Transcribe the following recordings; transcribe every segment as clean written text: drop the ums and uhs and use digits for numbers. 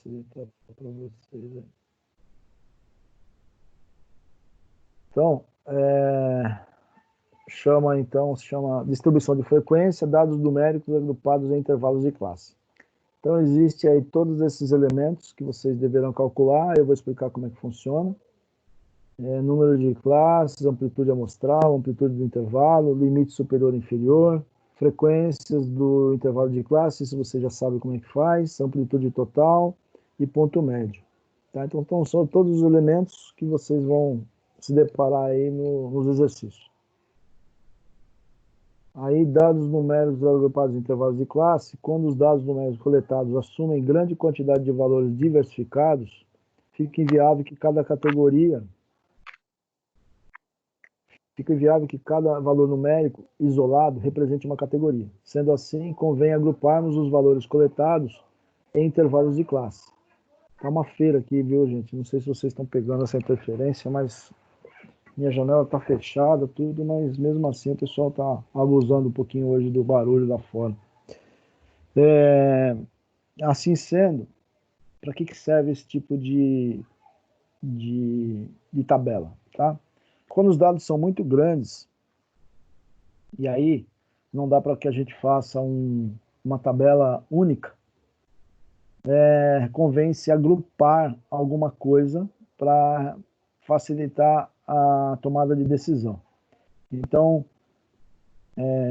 facilitar para vocês aí. Então, se chama distribuição de frequência, dados numéricos agrupados em intervalos de classe. Então, existe aí todos esses elementos que vocês deverão calcular, eu vou explicar como é que funciona. Número de classes, amplitude amostral, amplitude do intervalo, limite superior e inferior, frequências do intervalo de classe, isso você já sabe como é que faz, amplitude total e ponto médio. Tá? Então, são todos os elementos que vocês vão se deparar aí nos exercícios. Aí, dados numéricos agrupados em intervalos de classe, quando os dados numéricos coletados assumem grande quantidade de valores diversificados, fica inviável que cada valor numérico isolado represente uma categoria. Sendo assim, convém agruparmos os valores coletados em intervalos de classe. Tá uma feira aqui, viu, gente? Não sei se vocês estão pegando essa interferência, mas minha janela está fechada, tudo, mas mesmo assim o pessoal está abusando um pouquinho hoje do barulho lá fora. Assim sendo, para que serve esse tipo de tabela, tá? Quando os dados são muito grandes, e aí não dá para que a gente faça uma tabela única, convém se agrupar alguma coisa para facilitar a tomada de decisão. Então,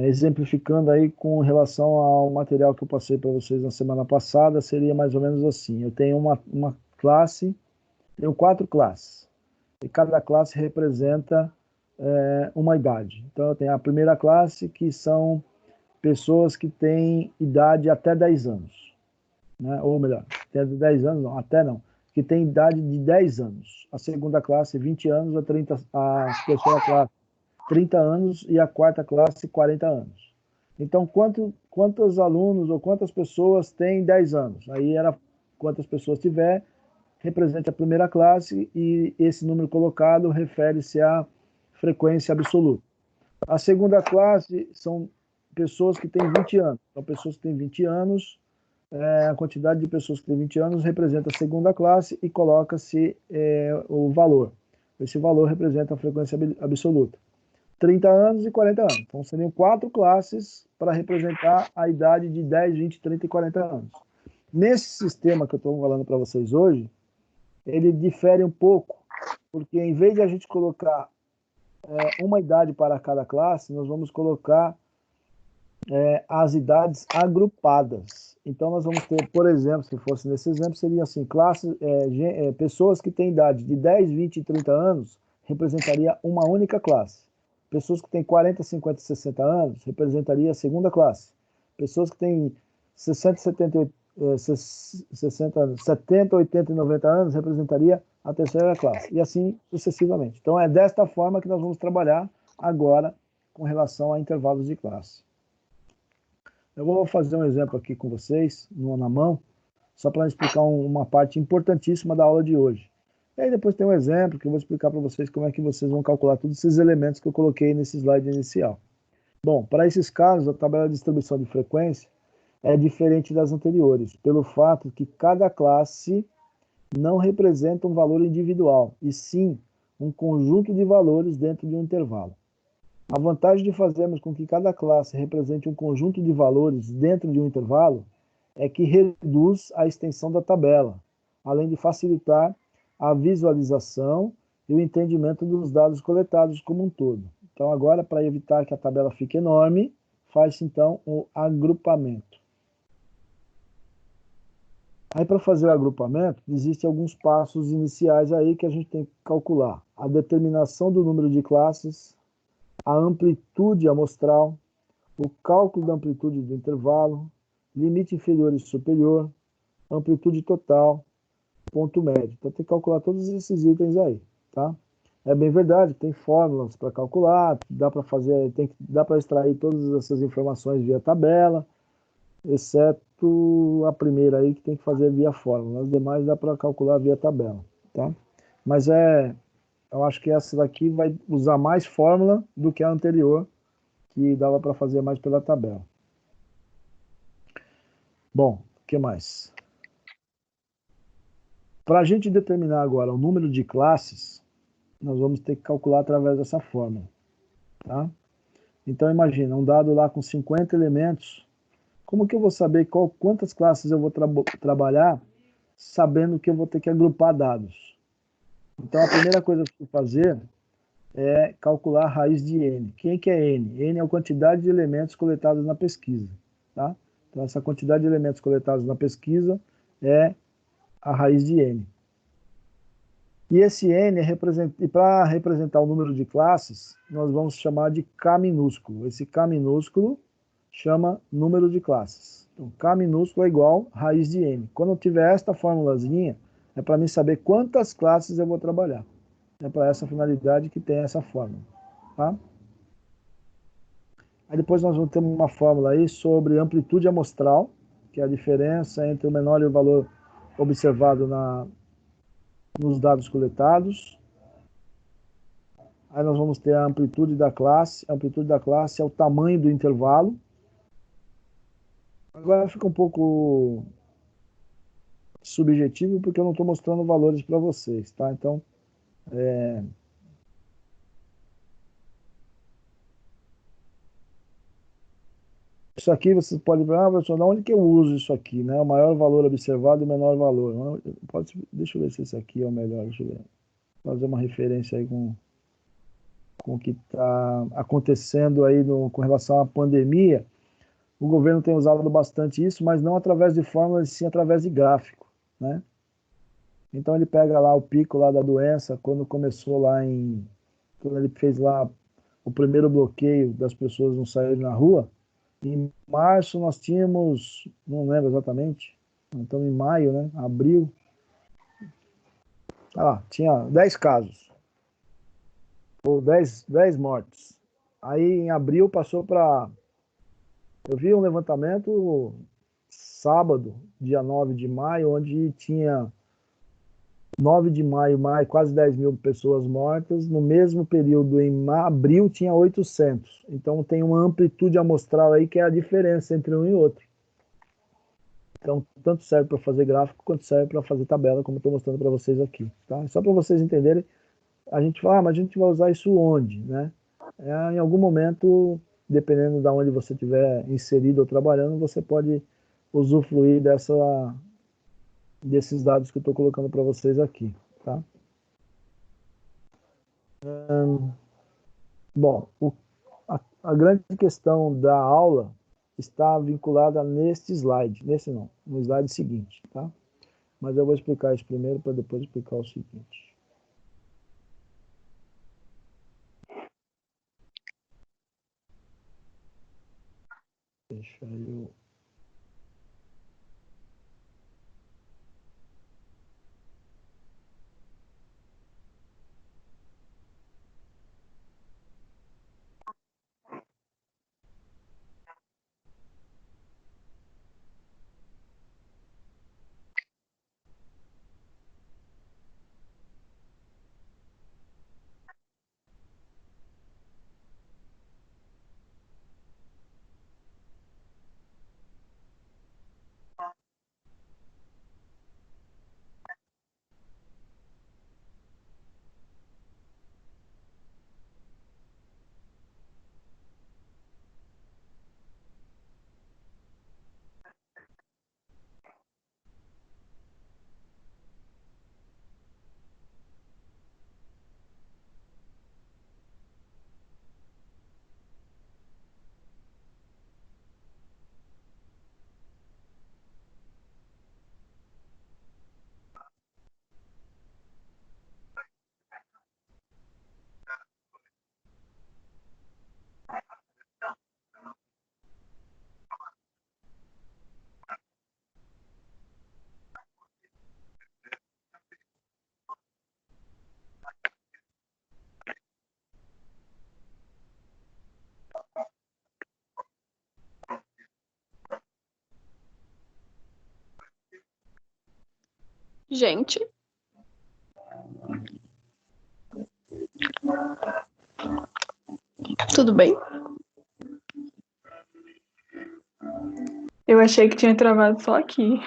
exemplificando aí com relação ao material que eu passei para vocês na semana passada, seria mais ou menos assim. Eu tenho uma classe, tenho 4 classes, e cada classe representa uma idade. Então, eu tenho a primeira classe, que são pessoas que têm idade até 10 anos. Né? Ou melhor, até 10 anos, não, até não, que tem idade de 10 anos. A segunda classe, 20 anos, a terceira classe, 30 anos, e a quarta classe, 40 anos. Então, quantos alunos ou quantas pessoas têm 10 anos? Aí era quantas pessoas tiver, representa a primeira classe, e esse número colocado refere-se à frequência absoluta. A segunda classe são pessoas que têm 20 anos. Então, pessoas que têm 20 anos, a quantidade de pessoas que têm 20 anos representa a segunda classe e coloca-se o valor. Esse valor representa a frequência absoluta. 30 anos e 40 anos. Então, seriam 4 classes para representar a idade de 10, 20, 30 e 40 anos. Nesse sistema que eu estou falando para vocês hoje, ele difere um pouco, porque em vez de a gente colocar uma idade para cada classe, nós vamos colocar as idades agrupadas. Então, nós vamos ter, por exemplo, se fosse nesse exemplo, seria assim, pessoas que têm idade de 10, 20 e 30 anos, representaria uma única classe. Pessoas que têm 40, 50 e 60 anos, representaria a segunda classe. Pessoas que têm 60, 70, 80 e 90 anos, representaria a terceira classe. E assim sucessivamente. Então, é desta forma que nós vamos trabalhar agora com relação a intervalos de classe. Eu vou fazer um exemplo aqui com vocês, na mão, só para explicar uma parte importantíssima da aula de hoje. E aí depois tem um exemplo que eu vou explicar para vocês como é que vocês vão calcular todos esses elementos que eu coloquei nesse slide inicial. Bom, para esses casos, a tabela de distribuição de frequência é diferente das anteriores, pelo fato que cada classe não representa um valor individual, e sim um conjunto de valores dentro de um intervalo. A vantagem de fazermos com que cada classe represente um conjunto de valores dentro de um intervalo é que reduz a extensão da tabela, além de facilitar a visualização e o entendimento dos dados coletados como um todo. Então, agora, para evitar que a tabela fique enorme, faz-se então o agrupamento. Aí, para fazer o agrupamento, existem alguns passos iniciais aí que a gente tem que calcular. A determinação do número de classes, a amplitude amostral, o cálculo da amplitude do intervalo, limite inferior e superior, amplitude total, ponto médio. Então, tem que calcular todos esses itens aí, tá? É bem verdade, tem fórmulas para calcular, dá para extrair todas essas informações via tabela, exceto a primeira aí que tem que fazer via fórmula. As demais dá para calcular via tabela, tá? Mas eu acho que essa daqui vai usar mais fórmula do que a anterior, que dava para fazer mais pela tabela. Bom, o que mais? Para a gente determinar agora o número de classes, nós vamos ter que calcular através dessa fórmula. Tá? Então, imagina, um dado lá com 50 elementos, como que eu vou saber quantas classes eu vou trabalhar, sabendo que eu vou ter que agrupar dados? Então, a primeira coisa que eu vou fazer é calcular a raiz de n. Quem que é n? N é a quantidade de elementos coletados na pesquisa. Tá? Então, essa quantidade de elementos coletados na pesquisa é a raiz de n. E esse n, para representar o número de classes, nós vamos chamar de K minúsculo. Esse K minúsculo chama número de classes. Então, K minúsculo é igual a raiz de n. Quando eu tiver esta formulazinha, é para mim saber quantas classes eu vou trabalhar. É para essa finalidade que tem essa fórmula. Tá? Aí depois nós vamos ter uma fórmula aí sobre amplitude amostral, que é a diferença entre o menor e o valor observado nos dados coletados. Aí nós vamos ter a amplitude da classe. A amplitude da classe é o tamanho do intervalo. Agora fica um pouco subjetivo, porque eu não estou mostrando valores para vocês, tá? Então, isso aqui vocês podem ver, professor, onde que eu uso isso aqui, né? O maior valor observado e o menor valor. Deixa eu ver se esse aqui é o melhor, deixa eu ver. Fazer uma referência aí com o que está acontecendo aí com relação à pandemia. O governo tem usado bastante isso, mas não através de fórmulas, sim através de gráfico, né? Então ele pega lá o pico lá da doença, quando começou quando ele fez lá o primeiro bloqueio das pessoas não saírem na rua. Em março nós tínhamos, não lembro exatamente, então em maio, né, abril, tinha 10 casos, ou 10 mortes. Aí em abril passou para, eu vi um levantamento sábado, dia 9 de maio, onde tinha 9 de maio, quase 10 mil pessoas mortas. No mesmo período, em abril, tinha 800. Então, tem uma amplitude amostral aí que é a diferença entre um e outro. Então, tanto serve para fazer gráfico, quanto serve para fazer tabela, como eu estou mostrando para vocês aqui. Tá? Só para vocês entenderem, a gente fala, mas a gente vai usar isso onde? Né? Em algum momento, dependendo de onde você estiver inserido ou trabalhando, você pode usufruir desses dados que eu estou colocando para vocês aqui. Tá? Bom, a grande questão da aula está vinculada neste slide, no slide seguinte, tá? Mas eu vou explicar isso primeiro para depois explicar o seguinte. Deixa eu... Gente. Tudo bem? Eu achei que tinha travado só aqui.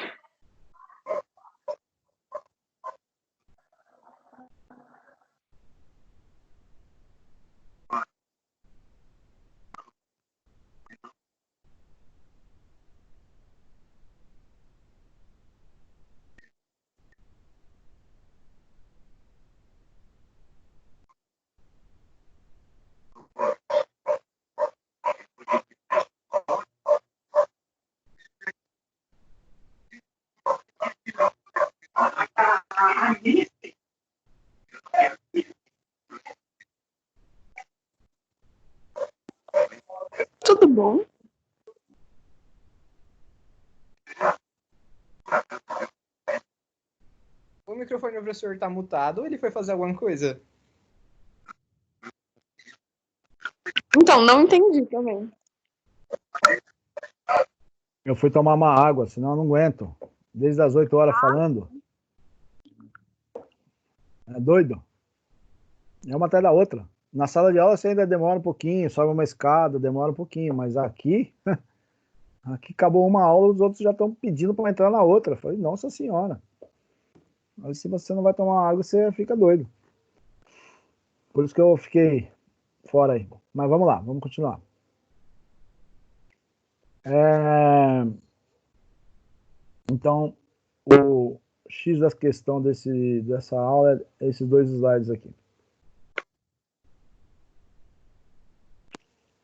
microfone do professor tá mutado ou ele foi fazer alguma coisa? Então, não entendi também. Eu fui tomar uma água, senão eu não aguento. Desde as 8 horas falando. É doido? É uma atrás da outra. Na sala de aula você ainda demora um pouquinho, sobe uma escada, demora um pouquinho, mas aqui, aqui acabou uma aula, os outros já estão pedindo para entrar na outra. Eu falei, nossa senhora. Aí se você não vai tomar água, você fica doido. Por isso que eu fiquei fora aí. Mas vamos lá, vamos continuar. Então, o X da questão dessa aula é esses dois slides aqui.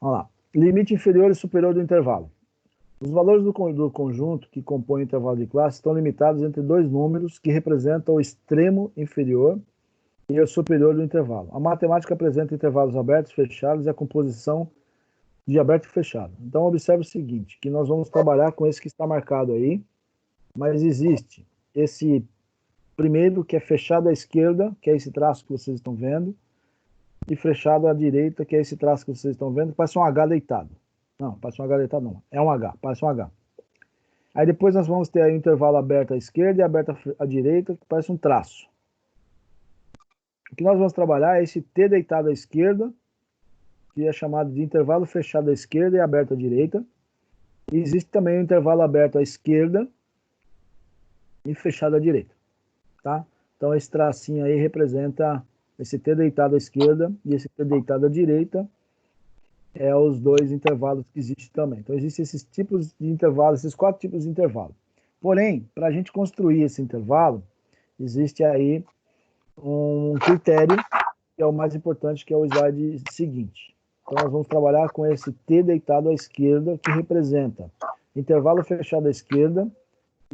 Vamos lá. Limite inferior e superior do intervalo. Os valores do conjunto que compõem o intervalo de classe estão limitados entre dois números que representam o extremo inferior e o superior do intervalo. A matemática apresenta intervalos abertos, fechados e a composição de aberto e fechado. Então, observe o seguinte, que nós vamos trabalhar com esse que está marcado aí, mas existe esse primeiro que é fechado à esquerda, que é esse traço que vocês estão vendo, e fechado à direita, que é esse traço que vocês estão vendo, que parece um H deitado. Não, parece um H deitado não, é um H, parece um H. Aí depois nós vamos ter aí o intervalo aberto à esquerda e aberto à direita, que parece um traço. O que nós vamos trabalhar é esse T deitado à esquerda, que é chamado de intervalo fechado à esquerda e aberto à direita. E existe também o intervalo aberto à esquerda e fechado à direita. Tá? Então esse tracinho aí representa esse T deitado à esquerda e esse T deitado à direita, é os dois intervalos que existem também. Então existem esses tipos de intervalos, esses 4 tipos de intervalo. Porém, para a gente construir esse intervalo, existe aí um critério que é o mais importante, que é o slide seguinte. Então nós vamos trabalhar com esse T deitado à esquerda, que representa intervalo fechado à esquerda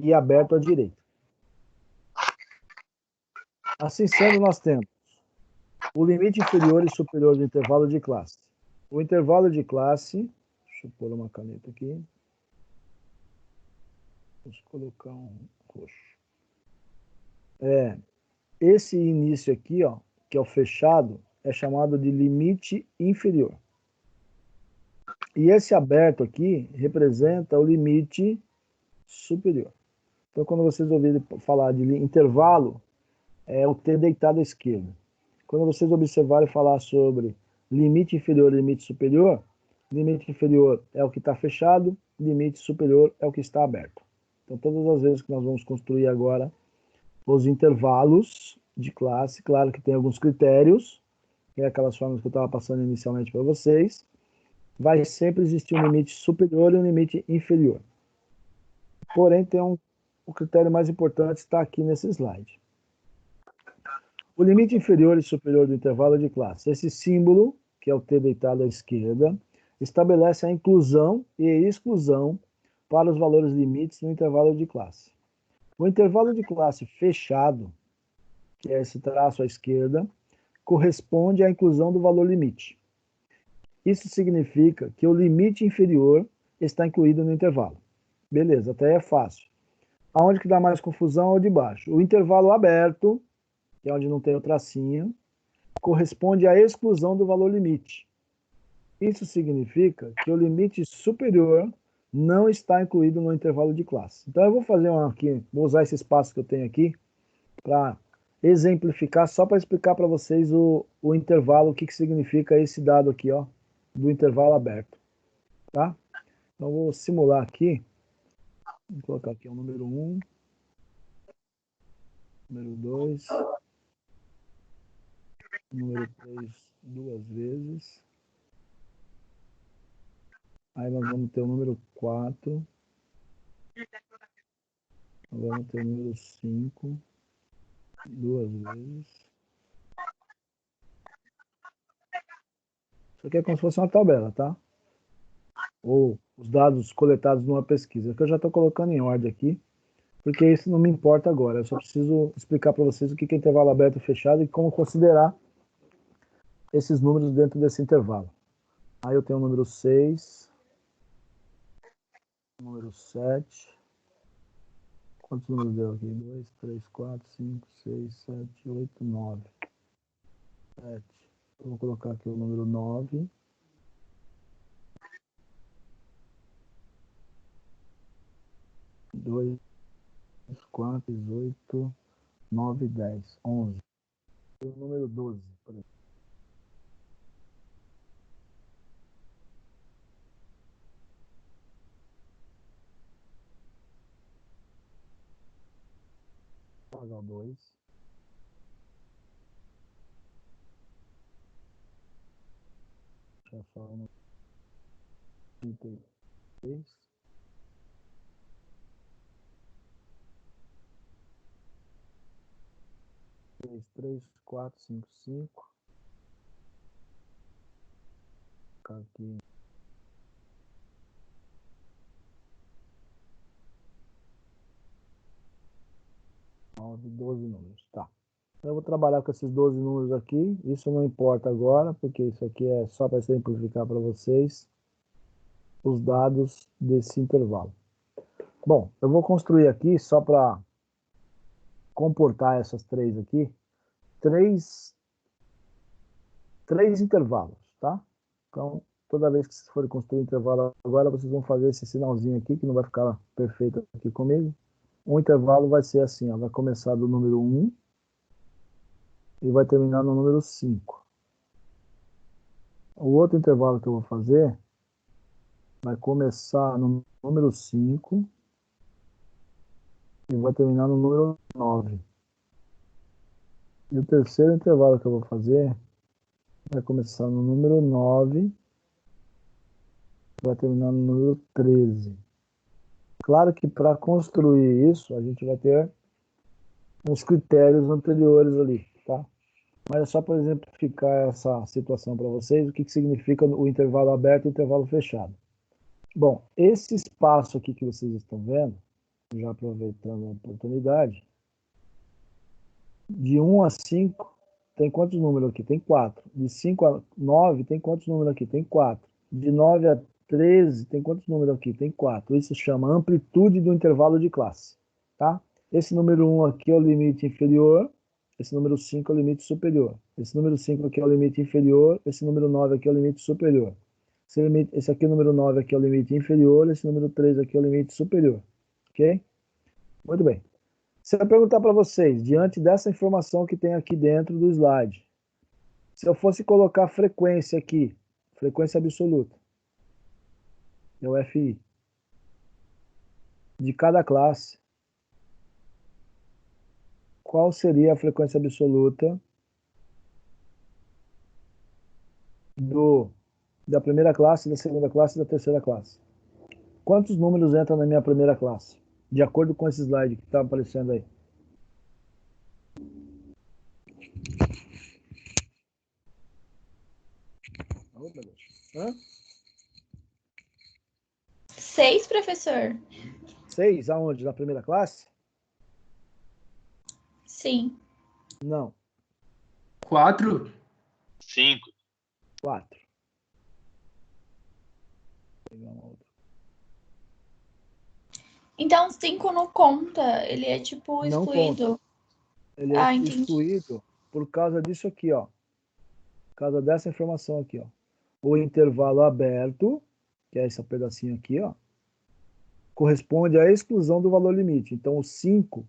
e aberto à direita. Assim sendo, nós temos o limite inferior e superior do intervalo de classe. O intervalo de classe, deixa eu pôr uma caneta aqui. Vamos colocar um roxo. Esse início aqui, ó, que é o fechado, é chamado de limite inferior. E esse aberto aqui representa o limite superior. Então, quando vocês ouvirem falar de intervalo, é o T deitado à esquerda. Quando vocês observarem falar sobre limite inferior e limite superior é o que está fechado, limite superior é o que está aberto. Então, todas as vezes que nós vamos construir agora os intervalos de classe, claro que tem alguns critérios, que é aquelas formas que eu estava passando inicialmente para vocês, vai sempre existir um limite superior e um limite inferior. Porém, tem o critério mais importante, está aqui nesse slide. O limite inferior e superior do intervalo de classe. Esse símbolo, que é o T deitado à esquerda, estabelece a inclusão e a exclusão para os valores limites no intervalo de classe. O intervalo de classe fechado, que é esse traço à esquerda, corresponde à inclusão do valor limite. Isso significa que o limite inferior está incluído no intervalo. Beleza, até é fácil. Aonde que dá mais confusão é o de baixo. O intervalo aberto, que é onde não tem o tracinho, corresponde à exclusão do valor limite. Isso significa que o limite superior não está incluído no intervalo de classe. Então eu vou fazer aqui, vou usar esse espaço que eu tenho aqui para exemplificar, só para explicar para vocês o intervalo, o que significa esse dado aqui, ó, do intervalo aberto. Tá? Então eu vou simular aqui. Vou colocar aqui o número 1, número 2, número 3 duas vezes. Aí nós vamos ter o número 4. Nós vamos ter o número 5 duas vezes. Isso aqui é como se fosse uma tabela, tá? Ou os dados coletados numa pesquisa, que eu já estou colocando em ordem aqui, porque isso não me importa agora. Eu só preciso explicar para vocês o que é intervalo aberto e fechado e como considerar esses números dentro desse intervalo. Aí eu tenho o número 6, número 7, Quantos números deu aqui? 2, 3, 4, 5, 6, 7, 8, 9. 7. Eu vou colocar aqui o número 9. 2, 4, 8, 9, 10, 11. O número 12, por exemplo. Vou pagar o 2. Deixa eu só no 33. 3, 3, 4, 5, 5. Vou colocar aqui. 9, 12 números. Tá. Eu vou trabalhar com esses 12 números aqui. Isso não importa agora, porque isso aqui é só para simplificar para vocês os dados desse intervalo. Bom, eu vou construir aqui, só para comportar essas três aqui, três intervalos, tá? Então, toda vez que vocês forem construir intervalo agora, vocês vão fazer esse sinalzinho aqui, que não vai ficar perfeito aqui comigo. Um intervalo vai ser assim, ó, vai começar do número 1 e vai terminar no número 5. O outro intervalo que eu vou fazer vai começar no número 5 e vai terminar no número 9. E o terceiro intervalo que eu vou fazer vai começar no número 9 e vai terminar no número 13. Claro que para construir isso, a gente vai ter uns critérios anteriores ali, tá? Mas é só para exemplificar essa situação para vocês, o que significa o intervalo aberto e o intervalo fechado. Bom, esse espaço aqui que vocês estão vendo, já aproveitando a oportunidade, de 1 a 5, tem quantos números aqui? Tem 4. De 5 a 9, tem quantos números aqui? Tem 4. De 9 a 13, tem quantos números aqui? Tem 4. Isso chama amplitude do intervalo de classe, tá? Esse número 1 aqui é o limite inferior, esse número 5 é o limite superior. Esse número 5 aqui é o limite inferior, esse número 9 aqui é o limite superior. Esse aqui, o número 9 aqui é o limite inferior, esse número 3 aqui é o limite superior. Ok? Muito bem. Se eu perguntar para vocês, diante dessa informação que tem aqui dentro do slide, se eu fosse colocar frequência aqui, frequência absoluta, é o FI, de cada classe, qual seria a frequência absoluta da primeira classe, da segunda classe e da terceira classe? Quantos números entram na minha primeira classe? De acordo com esse slide que está aparecendo aí. Oh, meu Deus. Hã? 6, professor? 6, aonde? Na primeira classe? Sim. Não, 4. 5. 4. Vou pegar uma outra. Então, 5 não conta. Ele é tipo Não excluído. Ele é Entendi. excluído por causa disso aqui, ó. Por causa dessa informação aqui, ó. O intervalo aberto, que é esse pedacinho aqui, ó, corresponde à exclusão do valor limite. Então, o 5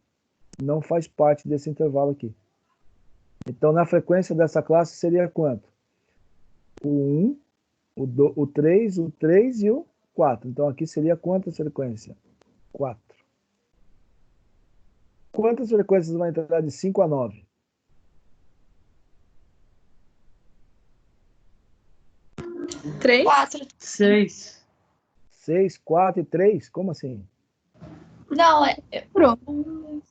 não faz parte desse intervalo aqui. Então, na frequência dessa classe seria quanto? O 1, o 3 e o 4. Então, aqui seria quanta frequência? 4. Quantas frequências vai entrar de 5 a 9? 3? 4. 6. 6, 4 e 3? Como assim? Não, Pronto.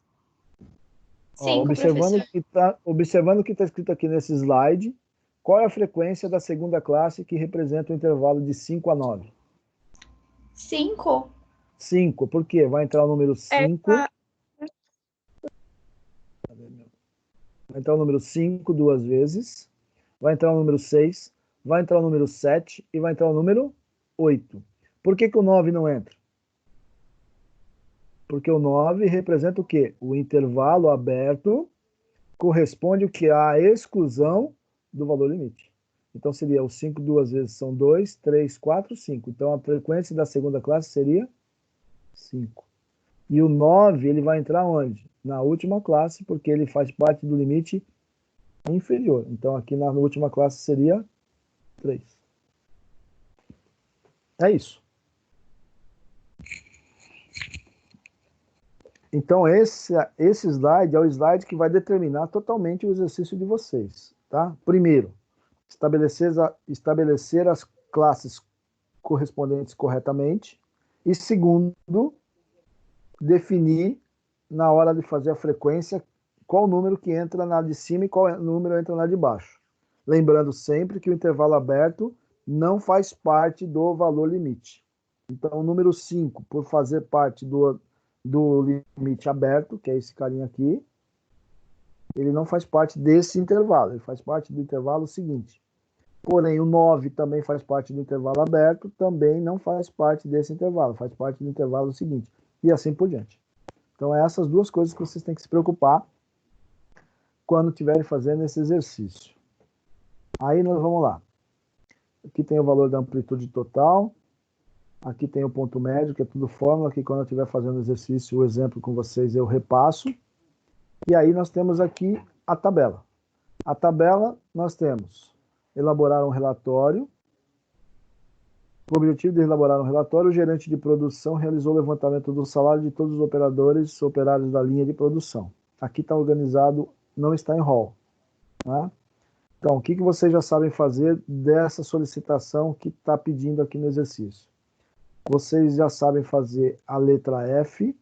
5, observando professor. observando o que está escrito aqui nesse slide, qual é a frequência da segunda classe que representa o intervalo de 5 a 9? 5? 5, por quê? Vai entrar o número 5. Essa- Vai entrar o número 5 duas vezes. Vai entrar o número 6. Vai entrar o número 7 e vai entrar o número 8. Por que o 9 não entra? Porque o 9 representa o quê? O intervalo aberto corresponde o que? À exclusão do valor limite. Então, seria o 5 duas vezes são 2, 3, 4, 5. Então, a frequência da segunda classe seria 5. E o 9, ele vai entrar onde? Na última classe, porque ele faz parte do limite inferior. Então, aqui na última classe seria 3. É isso. Então, esse slide é o slide que vai determinar totalmente o exercício de vocês. Tá? Primeiro, estabelecer as classes correspondentes corretamente. E segundo, definir, na hora de fazer a frequência, qual número que entra na de cima e qual número entra na de baixo. Lembrando sempre que o intervalo aberto não faz parte do valor limite. Então, o número 5, por fazer parte do limite aberto, que é esse carinha aqui, ele não faz parte desse intervalo, ele faz parte do intervalo seguinte. Porém, o 9 também faz parte do intervalo aberto, também não faz parte desse intervalo, faz parte do intervalo seguinte, e assim por diante. Então, é essas duas coisas que vocês têm que se preocupar quando estiverem fazendo esse exercício. Aí nós vamos lá. Aqui tem o valor da amplitude total, aqui tem o ponto médio, que é tudo fórmula, que quando eu estiver fazendo o exercício, o exemplo com vocês, eu repasso. E aí nós temos aqui a tabela. A tabela, nós temos elaborar um relatório. Com o objetivo de elaborar um relatório, o gerente de produção realizou o levantamento do salário de todos os operários da linha de produção. Aqui está organizado, não está em rol. Né? Então, o que vocês já sabem fazer dessa solicitação que está pedindo aqui no exercício? Vocês já sabem fazer a letra F.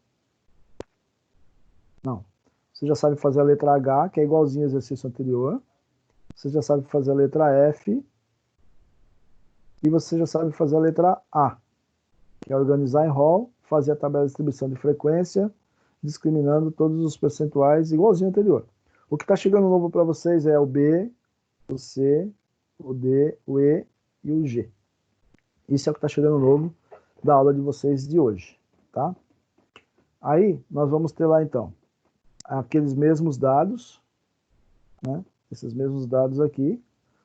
Não. Vocês já sabem fazer a letra H, que é igualzinho ao exercício anterior. Vocês já sabem fazer a letra F. E você já sabe fazer a letra A, que é organizar em rol, fazer a tabela de distribuição de frequência, discriminando todos os percentuais, igualzinho ao anterior. O que está chegando novo para vocês é o B, o C, o D, o E e o G. Isso é o que está chegando novo da aula de vocês de hoje, tá? Aí, nós vamos ter lá, então, aqueles mesmos dados, né? Esses mesmos dados aqui,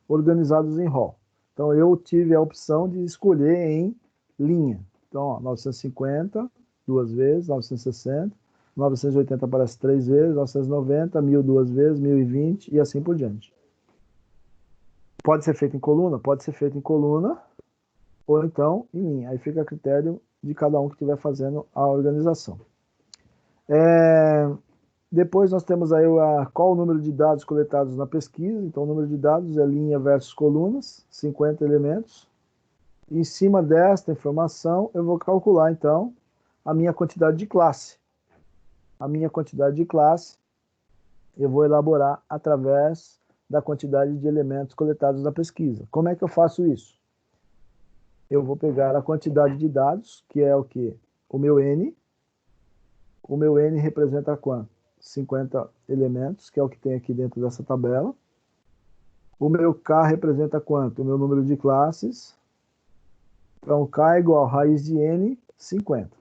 organizados em rol. Então, eu tive a opção de escolher em linha. Então, ó, 950, duas vezes, 960, 980 aparece três vezes, 990, 1000 duas vezes, 1020 e assim por diante. Pode ser feito em coluna? Pode ser feito em coluna ou então em linha. Aí fica a critério de cada um que estiver fazendo a organização. Depois nós temos aí qual o número de dados coletados na pesquisa. Então, o número de dados é linha versus colunas, 50 elementos. E em cima desta informação, eu vou calcular, então, a minha quantidade de classe. A minha quantidade de classe eu vou elaborar através da quantidade de elementos coletados na pesquisa. Como é que eu faço isso? Eu vou pegar a quantidade de dados, que é o quê? O meu N. O meu N representa quanto? 50 elementos, que é o que tem aqui dentro dessa tabela. O meu K representa quanto? O meu número de classes. Então, K é igual a raiz de N, 50.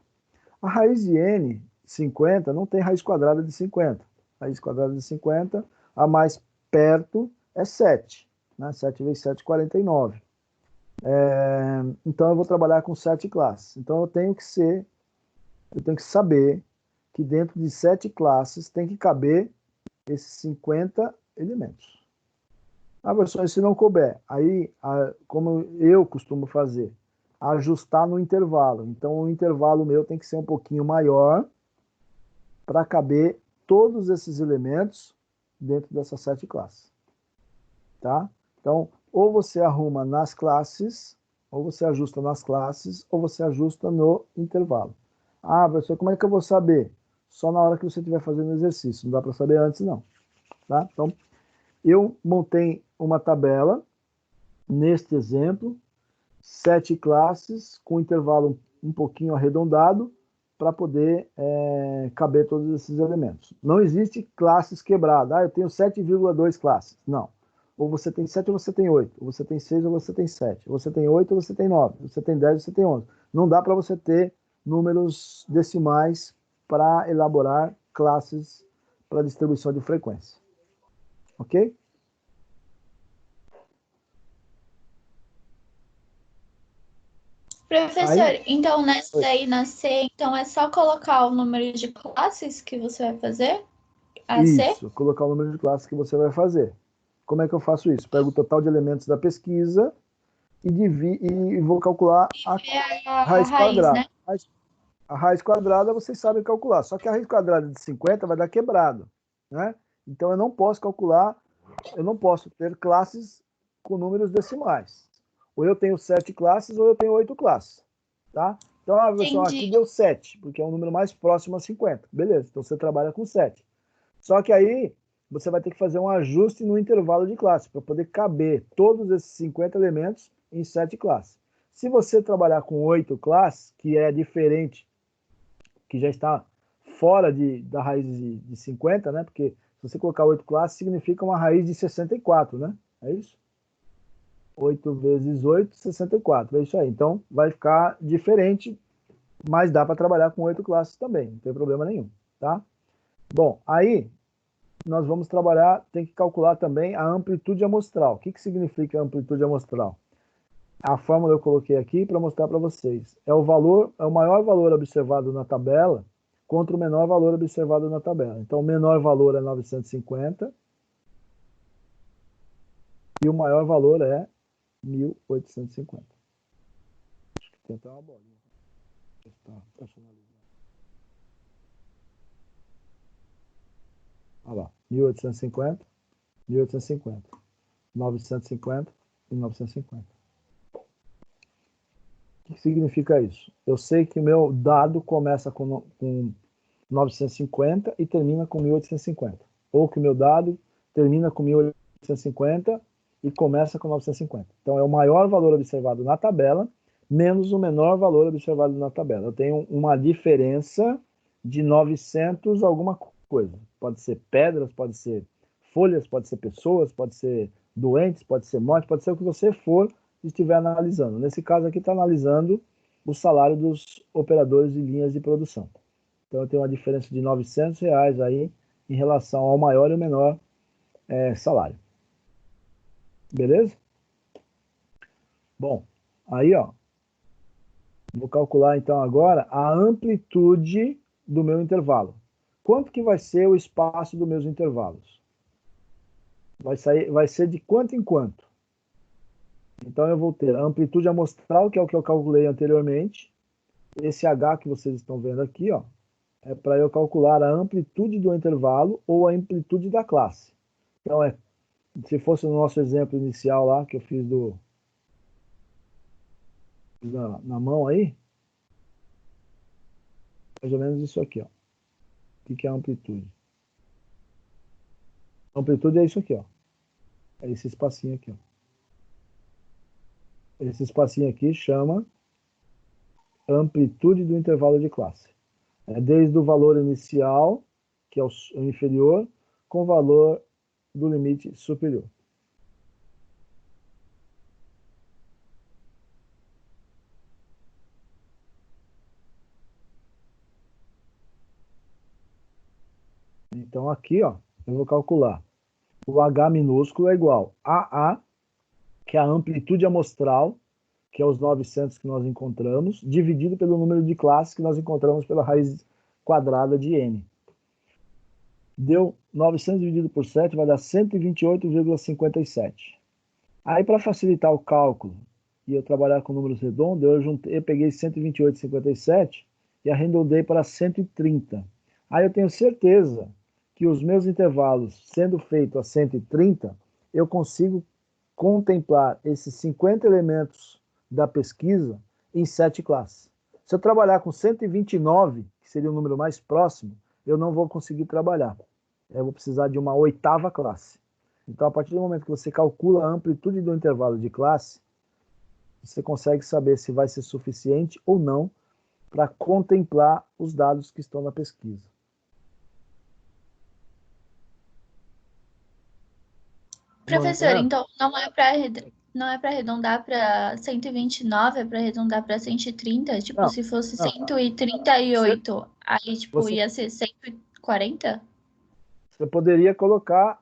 A raiz de N, 50, não tem raiz quadrada de 50. Raiz quadrada de 50, a mais perto é 7. Né? 7 vezes 7, 49. Então, eu vou trabalhar com 7 classes. Então, eu tenho que saber que dentro de 7 classes tem que caber esses 50 elementos. Professor, se não couber, aí, como eu costumo fazer, ajustar no intervalo. Então, o intervalo meu tem que ser um pouquinho maior para caber todos esses elementos dentro dessas 7 classes. Tá? Então, ou você arruma nas classes, ou você ajusta nas classes, ou você ajusta no intervalo. Professor, como é que eu vou saber? Só na hora que você estiver fazendo o exercício, não dá para saber antes, não. Tá? Então, eu montei uma tabela, neste exemplo, 7 classes, com intervalo um pouquinho arredondado, para poder caber todos esses elementos. Não existe classes quebradas. Eu tenho 7,2 classes. Não. Ou você tem 7 ou você tem 8. Ou você tem 6 ou você tem 7. Ou você tem 8 ou você tem 9. Ou você tem 10 ou você tem 11. Não dá para você ter números decimais para elaborar classes para distribuição de frequência. Ok? Professor, Aí- então nessa Oi. daí na C, então é só colocar o número de classes que você vai fazer? A C? Isso, colocar o número de classes que você vai fazer. Como é que eu faço isso? Pego o total de elementos da pesquisa e vou calcular a É a raiz raiz, quadrada. né? A raiz quadrada vocês sabem calcular, só que a raiz quadrada de 50 vai dar quebrado, né? Então eu não posso calcular, eu não posso ter classes com números decimais. Ou eu tenho 7 classes ou eu tenho 8 classes, tá? Então, pessoal, aqui Entendi. deu 7, porque é o número mais próximo a 50. Beleza, então você trabalha com 7. Só que aí você vai ter que fazer um ajuste no intervalo de classe para poder caber todos esses 50 elementos em 7 classes. Se você trabalhar com 8 classes, que é diferente, que já está fora da raiz de 50, né? Porque se você colocar 8 classes, significa uma raiz de 64, né? É isso? 8 vezes 8, 64. É isso aí. Então, vai ficar diferente, mas dá para trabalhar com 8 classes também. Não tem problema nenhum, tá? Bom, aí nós vamos trabalhar, tem que calcular também a amplitude amostral. O que significa a amplitude amostral? A fórmula eu coloquei aqui para mostrar para vocês. É o maior valor observado na tabela contra o menor valor observado na tabela. Então, o menor valor é 950 e o maior valor é 1850. Acho que tem até uma bolinha. Está personalizado. Olha lá, 1850, 1850, 950 e 950. O que significa isso? Eu sei que meu dado começa com 950 e termina com 1850. Ou que meu dado termina com 1850 e começa com 950. Então, é o maior valor observado na tabela, menos o menor valor observado na tabela. Eu tenho uma diferença de 900 alguma coisa. Pode ser pedras, pode ser folhas, pode ser pessoas, pode ser doentes, pode ser morte, pode ser o que você for estiver analisando. Nesse caso aqui está analisando o salário dos operadores de linhas de produção. Então eu tenho uma diferença de R$ 900 aí em relação ao maior e o menor salário. Beleza? Bom, aí ó, vou calcular então agora a amplitude do meu intervalo. Quanto que vai ser o espaço dos meus intervalos? Vai ser de quanto em quanto? Então eu vou ter a amplitude amostral, que é o que eu calculei anteriormente. Esse H que vocês estão vendo aqui, ó, é para eu calcular a amplitude do intervalo ou a amplitude da classe. Então, se fosse no nosso exemplo inicial lá, que eu fiz na mão aí, mais ou menos isso aqui, ó. O que é a amplitude? A amplitude é isso aqui, ó. É esse espacinho aqui, ó. Esse espacinho aqui chama amplitude do intervalo de classe. É desde o valor inicial, que é o inferior, com o valor do limite superior. Então aqui, ó, eu vou calcular. O H minúsculo é igual a A, que é a amplitude amostral, que é os 900 que nós encontramos, dividido pelo número de classes que nós encontramos pela raiz quadrada de n. Deu 900 dividido por 7, vai dar 128,57. Aí, para facilitar o cálculo e eu trabalhar com números redondos, eu peguei 128,57 e arredondei para 130. Aí eu tenho certeza que os meus intervalos, sendo feito a 130, eu consigo contemplar esses 50 elementos da pesquisa em 7 classes. Se eu trabalhar com 129, que seria o número mais próximo, eu não vou conseguir trabalhar. Eu vou precisar de uma 8ª classe. Então, a partir do momento que você calcula a amplitude do intervalo de classe, você consegue saber se vai ser suficiente ou não para contemplar os dados que estão na pesquisa. Professor, então não é para Não é para arredondar para 129, é para arredondar para 130? Tipo, Não, se fosse não. 138, aí, tipo, Você, ia ser 140? você poderia colocar,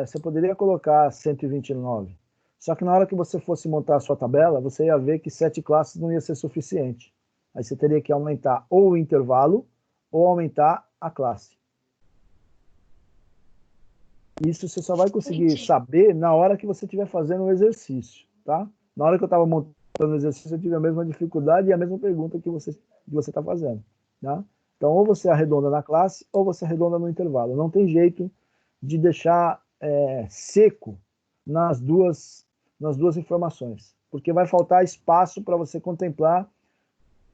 você poderia colocar 129. Só que na hora que você fosse montar a sua tabela, você ia ver que 7 classes não ia ser suficiente. Aí você teria que aumentar ou o intervalo ou aumentar a classe. Isso você só vai conseguir Entendi. saber na hora que você estiver fazendo o exercício, tá? Na hora que eu estava montando o exercício, eu tive a mesma dificuldade e a mesma pergunta que você está fazendo, tá? Então, ou você arredonda na classe, ou você arredonda no intervalo. Não tem jeito de deixar seco nas duas informações, porque vai faltar espaço para você contemplar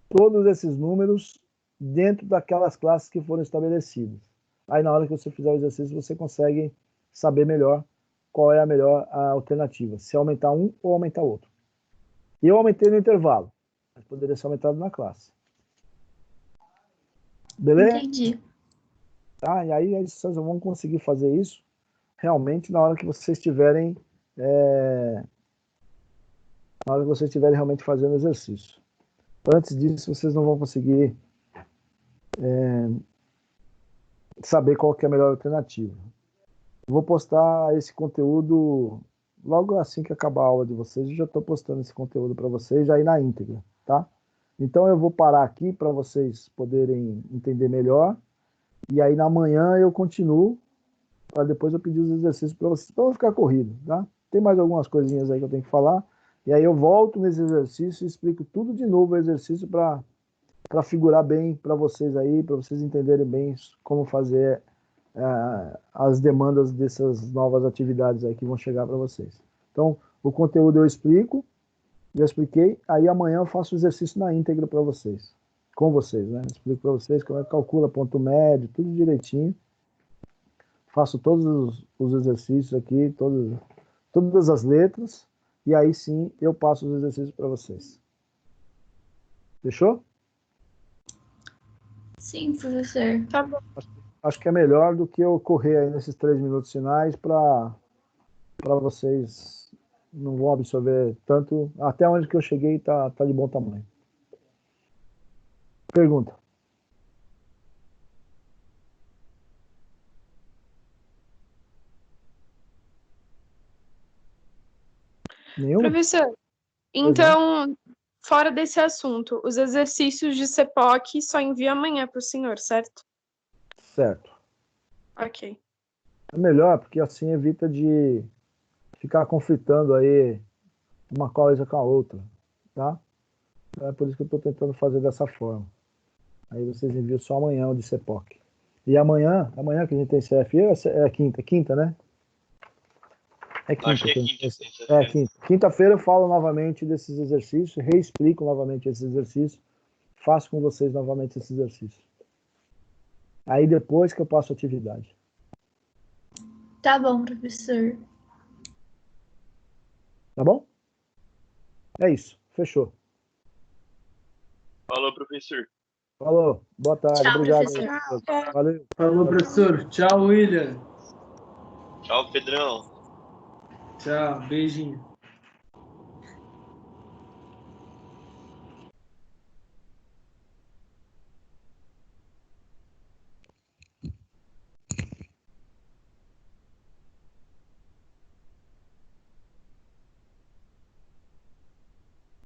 todos esses números dentro daquelas classes que foram estabelecidas. Aí, na hora que você fizer o exercício, você consegue saber melhor qual é a melhor alternativa, se aumentar um ou aumentar outro. E eu aumentei no intervalo, mas poderia ser aumentado na classe. Beleza? Entendi. Tá? E aí vocês vão conseguir fazer isso realmente na hora que vocês estiverem na hora que vocês estiverem realmente fazendo exercício. Antes disso, vocês não vão conseguir saber qual que é a melhor alternativa. Eu vou postar esse conteúdo logo assim que acabar a aula de vocês. Eu já estou postando esse conteúdo para vocês, já aí na íntegra, tá? Então eu vou parar aqui para vocês poderem entender melhor. E aí na manhã eu continuo, para depois eu pedir os exercícios para vocês, para não ficar corrido, tá? Tem mais algumas coisinhas aí que eu tenho que falar. E aí eu volto nesse exercício e explico tudo de novo o exercício para figurar bem para vocês aí, para vocês entenderem bem como fazer as demandas dessas novas atividades aí que vão chegar para vocês. Então, o conteúdo eu explico, já expliquei, aí amanhã eu faço o exercício na íntegra para vocês, com vocês, né? Explico para vocês como é que calcula ponto médio, tudo direitinho. Faço todos os exercícios aqui, todas as letras, e aí sim eu passo os exercícios para vocês. Fechou? Sim, professor. Tá bom. Acho que é melhor do que eu correr aí nesses 3 minutos finais para vocês não vão absorver tanto. Até onde que eu cheguei tá de bom tamanho. Pergunta. Nenhuma? Professor, então, fora desse assunto, os exercícios de CPOC só envio amanhã para o senhor, certo? Certo. Ok. É melhor, porque assim evita de ficar conflitando aí uma coisa com a outra, tá? É por isso que eu estou tentando fazer dessa forma. Aí vocês enviam só amanhã o de CEPOC. E amanhã que a gente tem CFE, é quinta, né? É quinta. Acho que é quinta. É quinta. Quinta-feira eu falo novamente desses exercícios, reexplico novamente esses exercícios, faço com vocês novamente esses exercícios. Aí depois que eu passo a atividade. Tá bom, professor. Tá bom? É isso. Fechou. Falou, professor. Falou. Boa tarde. Tchau, Obrigado. professor. Valeu. Falou, professor. Tchau, William. Tchau, Pedrão. Tchau, beijinho.